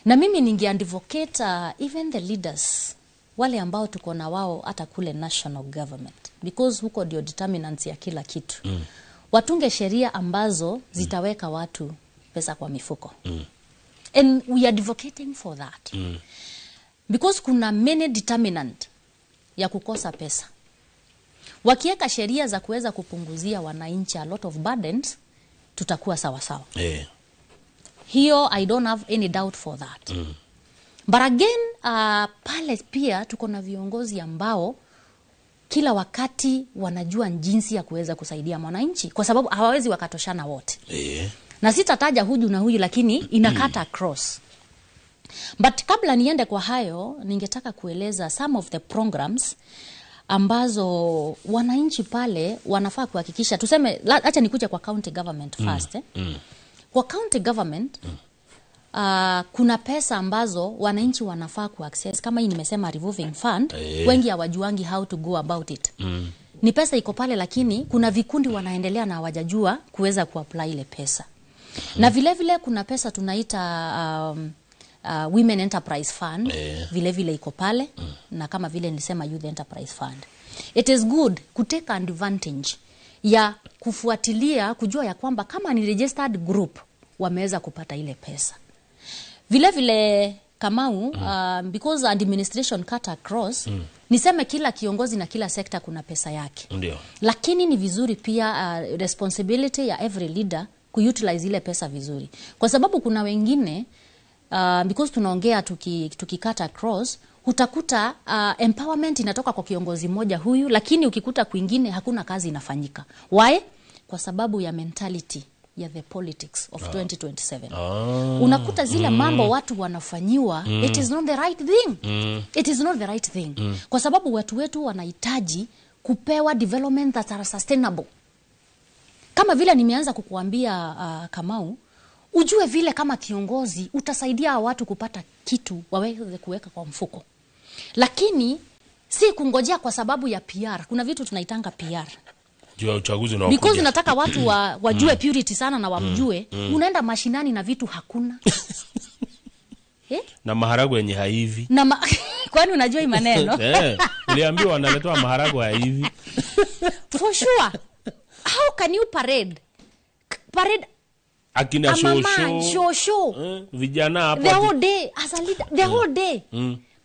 Na mimi ningeadvocate even the leaders wale ambao tuko na wao hata kule national government, because huko ndio determinants ya kila kitu. Watunge sheria ambazo zitaweka watu pesa kwa mifuko. And we are advocating for that. Because kuna many determinant ya kukosa pesa. Wakiweka sheria za kuweza kupunguzia wananchi a lot of burdens, tutakuwa sawa sawa. Hiyo I don't have any doubt for that. But again, pale pia tuko na viongozi ambao kila wakati wanajua jinsi ya kuweza kusaidia mwananchi, kwa sababu hawawezi wakatoshana wote. Na sitataja huyu na huyu, lakini inakata across. But kabla niende kwa hayo, ningetaka kueleza some of the programs ambazo wananchi pale wanafaa kuhakikisha. Tuseme, acha nikuje kwa county government first. Kwa county government, kuna pesa ambazo wananchi wanafaa kuaccess. Kama hii nimesema revolving fund, wengi hawajuangi how to go about it. Ni pesa iko pale, lakini kuna vikundi wanaendelea na hawajajua kuweza kuapply ile pesa. Na vile vile kuna pesa tunaita Women Enterprise Fund, vile vile iko pale, na kama vile nilisema Youth Enterprise Fund. It is good kutake advantage ya kufuatilia, kujua ya kwamba kama ni registered group wameweza kupata ile pesa. Vile vile Kamau, because administration cut across, niseme kila kiongozi na kila sekta kuna pesa yake. Ndio. Lakini ni vizuri pia responsibility ya every leader kuutilize ile pesa vizuri. Kwa sababu kuna wengine because tunaongea tuki cut across, utakuta empowerment inatoka kwa kiongozi mmoja huyu, lakini ukikuta kwingine hakuna kazi inafanyika. Why? Kwa sababu ya mentality ya the politics of 2027. Unakuta zile mambo watu wanafanyiwa, it is not the right thing. It is not the right thing. Kwa sababu watu wetu wanahitaji kupewa development that are sustainable. Kama vile nimeanza kukuambia Kamau, ujue vile kama kiongozi utasaidia watu kupata kitu waweze kuweka kwa mfuko. Lakini si kungojea kwa sababu ya PR. Kuna vitu tunaitanga PR. Juu ya uchaguzi unaokuja. Because nataka watu wajue purity sana na wamjue. Unaenda mashinani na vitu hakuna. Na maharagwe yenye haivi. Kwani unajua hii maneno? Uliambiwa wanaletewa maharagwe haivi. For sure. How can you parade akina shosho vijana hapo the whole day as a leader, the whole day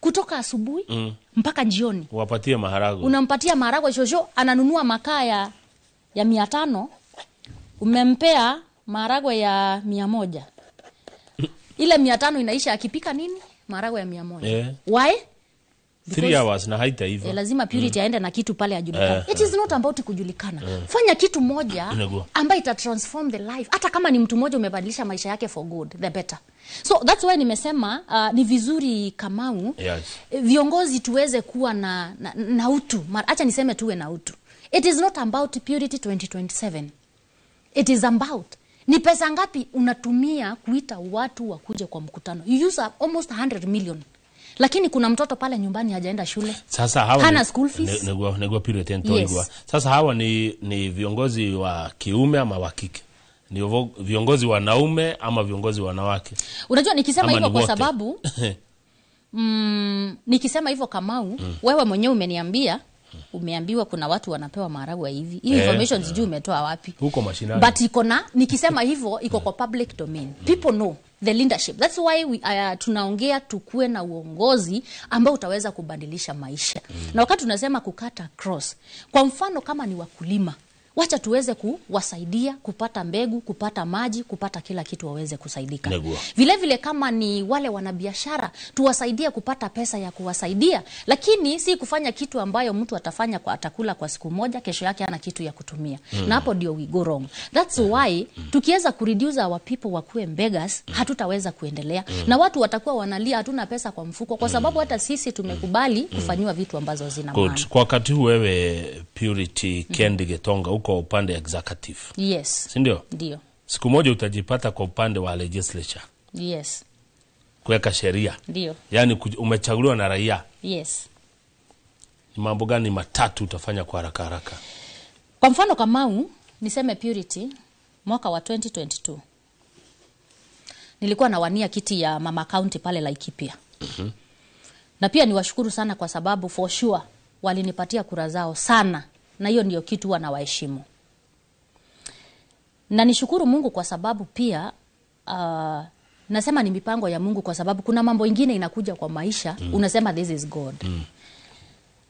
kutoka asubuhi mpaka jioni wapatie maharagwe. Unampatia maharagwe shosho, ananunua makaa ya 500, umempea maharagwe ya 100. Ile 500 inaisha akipika nini? Maharagwe ya 100. Why? 3 hours na haita hivyo. Lazima purity aende na kitu pale ajulikane. It is not about kujulikana. Fanya kitu moja ambayo ita transform the life. Hata kama ni mtu mmoja umebadilisha maisha yake for good, the better. So that's why nimesema ni vizuri Kamau, viongozi tuweze kuwa na utu. Acha niseme tuwe na utu. It is not about purity 2027. It is about ni pesa ngapi unatumia kuita watu wakuje kwa mkutano. You use almost 100 million. Lakini kuna mtoto pale nyumbani hajaenda shule. Sasa hawa hana school fees. Nego purity ntoigwa. Sasa hawa ni viongozi wa kiume ama wa kike? Ni viongozi wanaume ama viongozi wanawake? Unajua nikisema hivyo kwa sababu nikisema hivyo Kamau, wewe mwenyewe umeambiwa kuna watu wanapewa maharagwe hivi. Hii information sijui umetoa wapi. Huko mashinani. But nikisema hivyo iko kwa public domain. People know the leadership. That's why tunaongea tukue na uongozi ambao utaweza kubadilisha maisha. Na wakati tunasema kukata cross, kwa mfano kama ni wakulima, wacha tuweze kuwasaidia kupata mbegu, kupata maji, kupata kila kitu waweze kusaidika. Vile vile kama ni wale wanabiashara, tuwasaidie kupata pesa ya kuwasaidia, lakini si kufanya kitu ambayo mtu atafanya kwa atakula kwa siku moja, kesho yake hana kitu ya kutumia. Na hapo ndio we go wrong. That's why tukiweza kureduce our people wakuwe beggars, hatutaweza kuendelea. Na watu watakuwa wanalia hatuna pesa kwa mfuko kwa sababu hata sisi tumekubali kufanywa vitu ambazo zina maana. Kwa wakati huu wewe Purity Kendi Getonga uko upande executive. Yes. Sindio? Ndio. Siku moja utajipata kwa upande wa legislature. Yes. Kuweka sheria. Ndio. Yaani umechaguliwa na raia. Yes. Ni mambo gani matatu utafanya kwa haraka? Kwa mfano Kamau, niseme Purity, mwaka wa 2022. Nilikuwa nawania kiti ya Mama County pale Laikipia. Na pia niwashukuru sana kwa sababu for sure walinipatia kura zao sana. Na hiyo ndio kitu wanawaheshimu. Na nishukuru Mungu kwa sababu pia nasema ni mipango ya Mungu kwa sababu kuna mambo ingine inakuja kwa maisha, unasema this is God.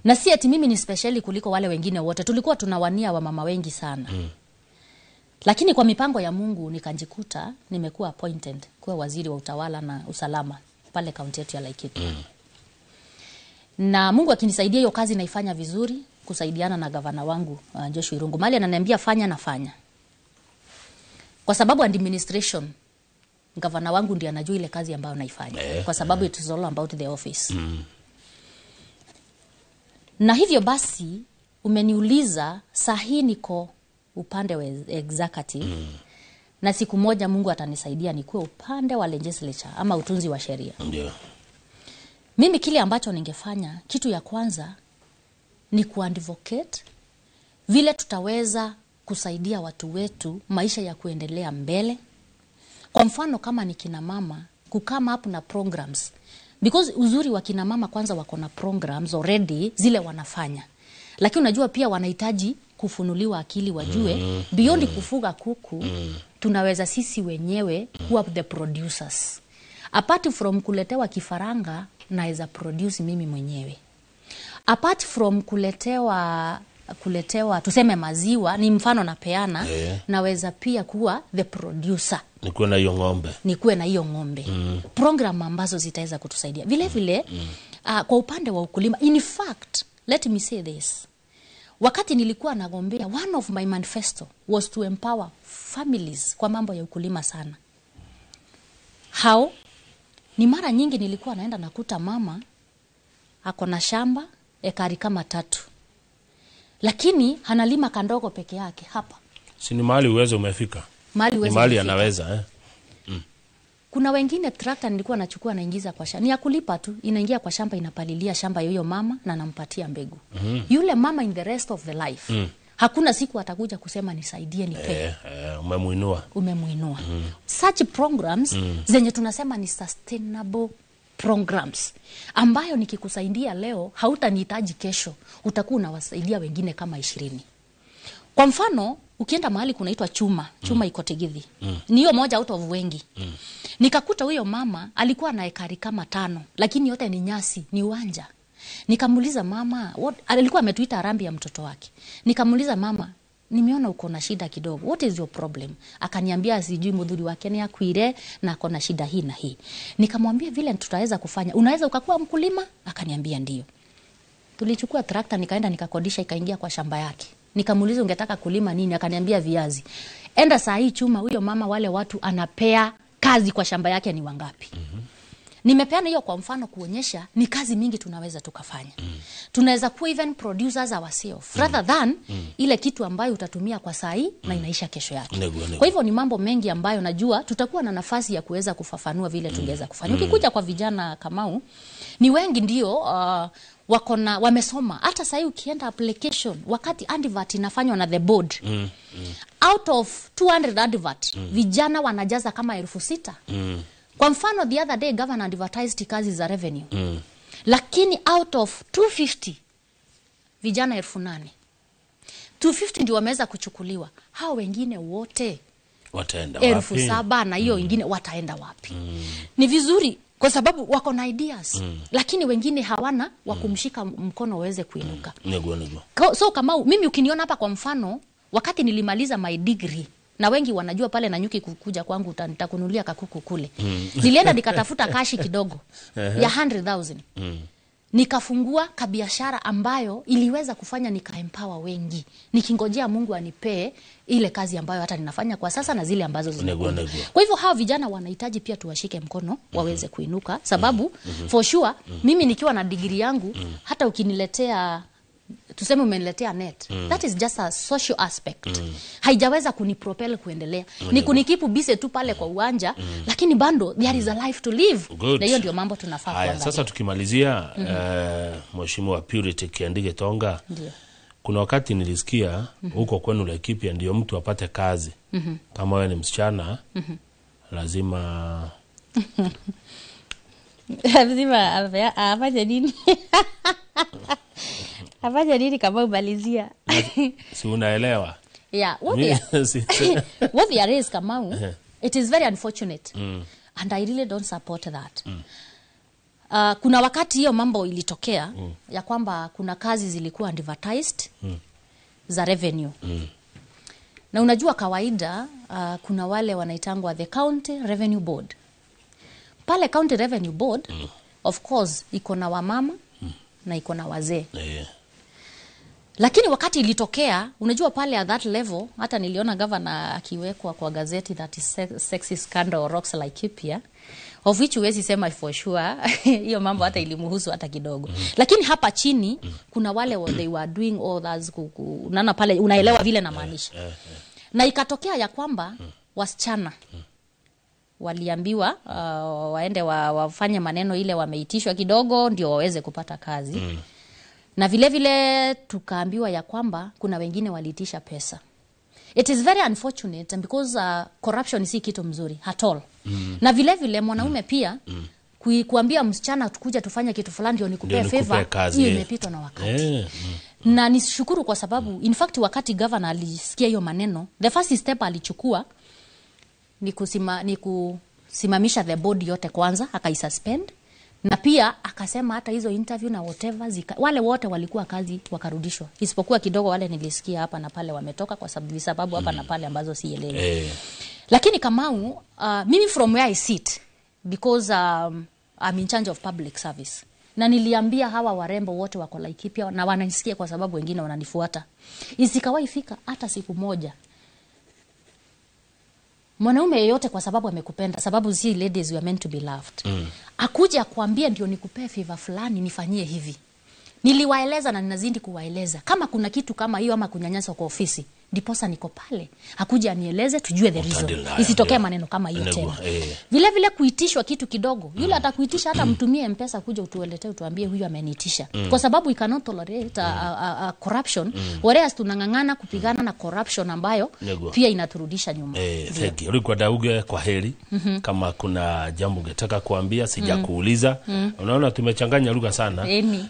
Na si ati mimi ni speciali kuliko wale wengine wote. Tulikuwa tunawania wamama wengi sana. Lakini kwa mipango ya Mungu nikajikuta nimekuwa appointed kuwa waziri wa utawala na usalama pale kaunti yetu ya Laikipia. Na Mungu akinisaidia hiyo kazi naifanya vizuri, kusaidiana na gavana wangu Joshua Irungu. Mali ananiambia fanya nafanya. Kwa sababu administration, gavana wangu ndiye anajua ile kazi ambayo naifanya. Kwa sababu it is all about the office. Na hivyo basi umeniuliza sahi niko upande wa executive. Na siku moja Mungu atanisaidia nikuwe upande wa legislature ama utunzi wa sheria. Ndio. Mimi kile ambacho ningefanya, kitu ya kwanza ni kuadvocate vile tutaweza kusaidia watu wetu maisha ya kuendelea mbele. Kwa mfano kama ni kina mama, kukama up na programs. Because uzuri wa kina mama kwanza wako na programs already zile wanafanya. Lakini unajua pia wanahitaji kufunuliwa akili wajue beyond kufuga kuku tunaweza sisi wenyewe kuwa the producers. Apart from kuletewa kifaranga, naweza produce mimi mwenyewe. Apart from kuletewa tuseme maziwa, ni mfano napeana, naweza pia kuwa the producer. Nikuwe na hiyo ng'ombe. Program ambazo zitaweza kutusaidia. Vile vile, kwa upande wa ukulima, in fact, let me say this. Wakati nilikuwa nagombea, one of my manifesto was to empower families kwa mambo ya ukulima sana. How? Ni mara nyingi nilikuwa naenda nakuta mama ako na shamba ekari kama 3. Lakini analima kandogo peke yake hapa. Si ni mahali uwezo umefika. Mahali anaweza Kuna wengine trakta nilikuwa nachukua naingiza kwa shamba. Ni ya kulipa tu, inaingia kwa shamba, inapalilia shamba yoyo mama na nampatia mbegu. Yule mama in the rest of the life. Hakuna siku atakuja kusema nisaidie nipe. Umemuinua. Such programs zenye tunasema ni sustainable programs, ambayo nikikusaidia leo hautanihitaji kesho, utakuwa unawasaidia wengine kama 20. Kwa mfano, ukienda mahali kunaitwa Chuma iko Tigithi. Ni hiyo moja out of wengi. Nikakuta huyo mama alikuwa na ekari kama 5, lakini yote ni nyasi, ni uwanja. Nikamuuliza mama, alikuwa ametuita harambee ya mtoto wake. Nikamuuliza mama, nimeona uko na shida kidogo. What is your problem? Akaniambia sijui mudhuri wake ni akuire na ako na shida hii na hii. Nikamwambia vile tutaweza kufanya. Unaweza ukakuwa mkulima? Akaniambia ndio. Tulichukua trakta nikaenda nikakodisha ikaingia kwa shamba yake. Nikamuuliza ungetaka kulima nini? Akaniambia viazi. Enda saa hii Chuma, huyo mama wale watu anapea kazi kwa shamba yake ni wangapi? Nimepeana hiyo kwa mfano kuonyesha ni kazi mingi tunaweza tukafanya. Tunaweza kuwa even producers ourselves rather than ile kitu ambayo utatumia kwa saa hii na inaisha kesho yake. Kwa hivyo ni mambo mengi ambayo najua tutakuwa na nafasi ya kuweza kufafanua vile tungeweza kufanya. Ukikuja kwa vijana Kamau, ni wengi ndio wamesoma. Hata saa hii ukienda application, wakati advert inafanywa na the board, out of 200 advert, vijana wanajaza kama 6,000. Kwa mfano, the other day governor advertised kazi za revenue. Lakini out of 250, vijana 8,000. 250 ndio wameweza kuchukuliwa. Hao wengine wote wataenda wapi? 7,000 na hiyo wengine wataenda wapi? Ni vizuri kwa sababu wako na ideas. Lakini wengine hawana wakumshika mkono waweze kuinuka. So kama mimi ukiniona hapa kwa mfano, wakati nilimaliza my degree, na wengi wanajua pale Nanyuki kukuja kwangu nitakunulia kakuku kule. Nilienda nikatafuta kashi kidogo ya 100,000. Nikafungua kabiashara ambayo iliweza kufanya nika-empower wengi. Nikingojea Mungu anipee ile kazi ambayo hata ninafanya kwa sasa na zile ambazo zinakuja. Kwa hivyo hao vijana wanahitaji pia tuwashike mkono waweze kuinuka, sababu for sure mimi nikiwa na degree yangu, hata ukiniletea tuseme umeniletea net, that is just a social aspect. Haijaweza kunipropel kuendelea. Ni kunikipu busy tu pale kwa uwanja, lakini bando there is a life to live. Na hiyo ndio mambo tunafaa kuangalia. Sasa tukimalizia, Mheshimiwa Purity Kiandike Tonga, kuna wakati nilisikia huko kwenu Laikipia ndio mtu apate kazi. Kama wewe ni msichana, lazima afanye nini? Afanye nini kama umalizia? Si unaelewa? Yeah, what there is Kamau, it is very unfortunate. And I really don't support that. Kuna wakati hiyo mambo ilitokea ya kwamba kuna kazi zilikuwa advertised za revenue. Na unajua kawaida kuna wale wanaitangwa the County Revenue Board. Pale County Revenue Board, of course, iko na wamama na iko na wazee. Lakini wakati ilitokea, unajua pale at that level, hata niliona governor akiwekwa kwa gazeti that is sexy scandal rocks Laikipia, of which huwezi sema for sure, hiyo mambo hata ilimuhusu hata kidogo. Lakini hapa chini, kuna wale they were doing all that, unaona pale, unaelewa vile na maanisha. Na ikatokea ya kwamba, wasichana waliambiwa waende wafanye maneno ile wameitishwa kidogo, ndio waweze kupata kazi. Na vile vile tukaambiwa ya kwamba kuna wengine waliitisha pesa. It is very unfortunate because corruption si kitu mzuri at all. Na vile vile mwanaume pia kuambia msichana tukuja tufanye kitu fulani ndio nikupee favor, hiyo imepitwa na wakati. Na nishukuru kwa sababu in fact wakati governor alisikia hiyo maneno, the first step alichukua ni akasimamisha the board yote kwanza, akaisuspend, na pia akasema hata hizo interview na whatever wale wote walikuwa kazi wakarudishwa, isipokuwa kidogo wale nilisikia hapa na pale wametoka kwa sababu hapa na pale ambazo sielewi. Lakini Kamau, mimi from where I sit, because I'm in charge of public service, na niliambia hawa warembo wote wako Laikipia na wananisikia kwa sababu wengine wananifuata, isikawahi fika hata siku moja mwanaume yeyote kwa sababu amekupenda, sababu si ladies we are meant to be loved, akuja kuambia ndio nikupee favor fulani nifanyie hivi. Niliwaeleza na ninazidi kuwaeleza kama kuna kitu kama hiyo ama kunyanyaswa kwa ofisi, ndiposa niko pale, akuja anieleze tujue the reason, isitokee maneno kama hiyo tena. Vile vile kuitishwa kitu kidogo, yule atakuitisha hata mtumie M-Pesa kuja utuelete utuambie huyu ameniitisha, kwa sababu we cannot tolerate corruption, whereas tunangangana kupigana na corruption ambayo pia inaturudisha nyuma. Thank you. Ulikuwa dauge kwa heri. Kama kuna jambo ungetaka kuambia sijakuuliza. Unaona tumechanganya lugha sana.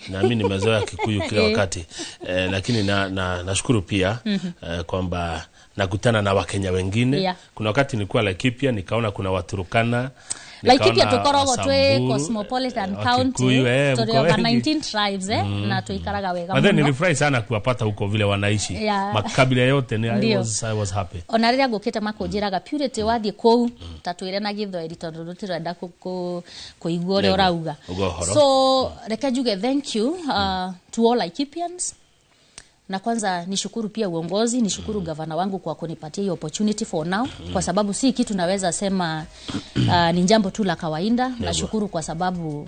Na mimi nimezoea Kikuyu kila wakati. Lakini nashukuru pia kwamba nakutana na Wakenya wengine. Kuna wakati nilikuwa Laikipia nikaona kuna Waturukana, Laikipia tukorogo twe cosmopolitan county, to over 19 tribes na tuikaraga wega. But then nilifurahi sana kuwapata huko vile wanaishi. Makabila yote I was happy. Onaria gukite makojiraga purity wathie kou tatwire na githweri tondu rutirenda kuigua ri orauga. So reke juge thank you to all Laikipians. Na kwanza nishukuru pia uongozi, nishukuru gavana wangu kwa kunipatia hiyo opportunity for now, kwa sababu si kitu naweza sema ni jambo tu la kawaida. Nashukuru kwa sababu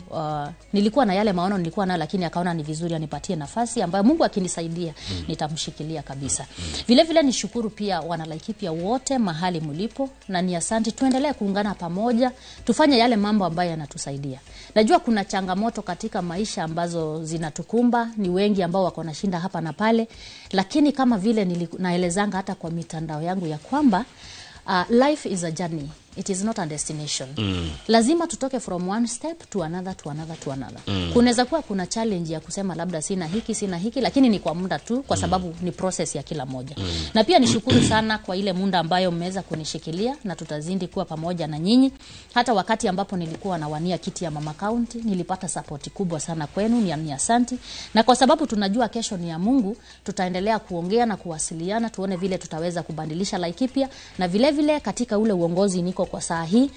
nilikuwa na yale maono nilikuwa nayo, lakini akaona ni vizuri anipatie nafasi ambayo Mungu akinisaidia nitamshikilia kabisa. Vile vile nishukuru pia wana Laikipia wote mahali mlipo, na ni asante, tuendelee kuungana pamoja, tufanye yale mambo ambayo yanatusaidia. Najua kuna changamoto katika maisha ambazo zinatukumba, ni wengi ambao wako na shinda hapa na pale, lakini kama vile naelezanga hata kwa mitandao yangu ya kwamba life is a journey, it is not a destination. Lazima tutoke from one step to another to another to another. Kunaweza kuwa kuna challenge ya kusema labda sina hiki, lakini ni kwa muda tu, kwa sababu ni process ya kila moja. Na pia nishukuru sana kwa ile muda ambayo mmeweza kunishikilia, na tutazidi kuwa pamoja na nyinyi. Hata wakati ambapo nilikuwa nawania kiti ya mama county, nilipata support kubwa sana kwenu, ni asante. Na kwa sababu tunajua kesho ni ya Mungu, tutaendelea kuongea na kuwasiliana, tuone vile tutaweza kubadilisha Laikipia. Na vile vile katika ule uongozi niko kwa saa hii,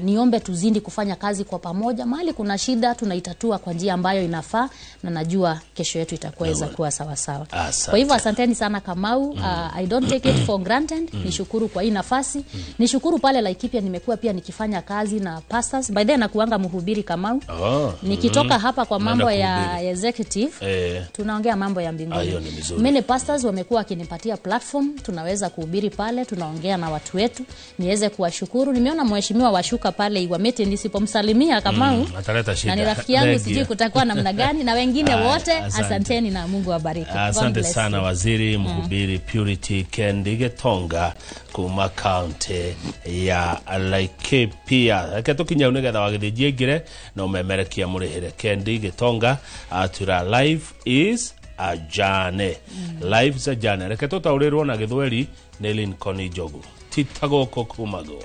niombe tuzidi kufanya kazi kwa pamoja. Mahali kuna shida tunaitatua kwa njia ambayo inafaa, na najua kesho yetu itakuweza kuwa sawa sawa. Kwa hivyo asanteni sana Kamau. I don't take it for granted. Nishukuru kwa hii nafasi. Nishukuru pale Laikipia nimekuwa pia nikifanya kazi na pastors. By the way nakuanga mhubiri Kamau. Nikitoka hapa kwa mambo ya executive, tunaongea mambo ya mbinguni. Many pastors wamekuwa wakinipatia platform, tunaweza kuhubiri pale, tunaongea na watu wetu. Niweze kuwashukuru. Nimeona mheshimiwa washuka pale Iwamete, nisipomsalimia Kamau ataleta shida. Na ni rafiki yangu, sijui kutakuwa namna gani, na wengine wote asanteni na Mungu awabariki. Asante sana waziri mhubiri Purity Kendi Gitonga kuma county ya Laikipia. Akatokinya unegetha wagithijie ngire na umemerekia murihire Kendi Gitonga. Atura life is a journey. Life is a journey. Reke tutaurirwo na githweri Nelin Koni Jogu. Titagoko kumago.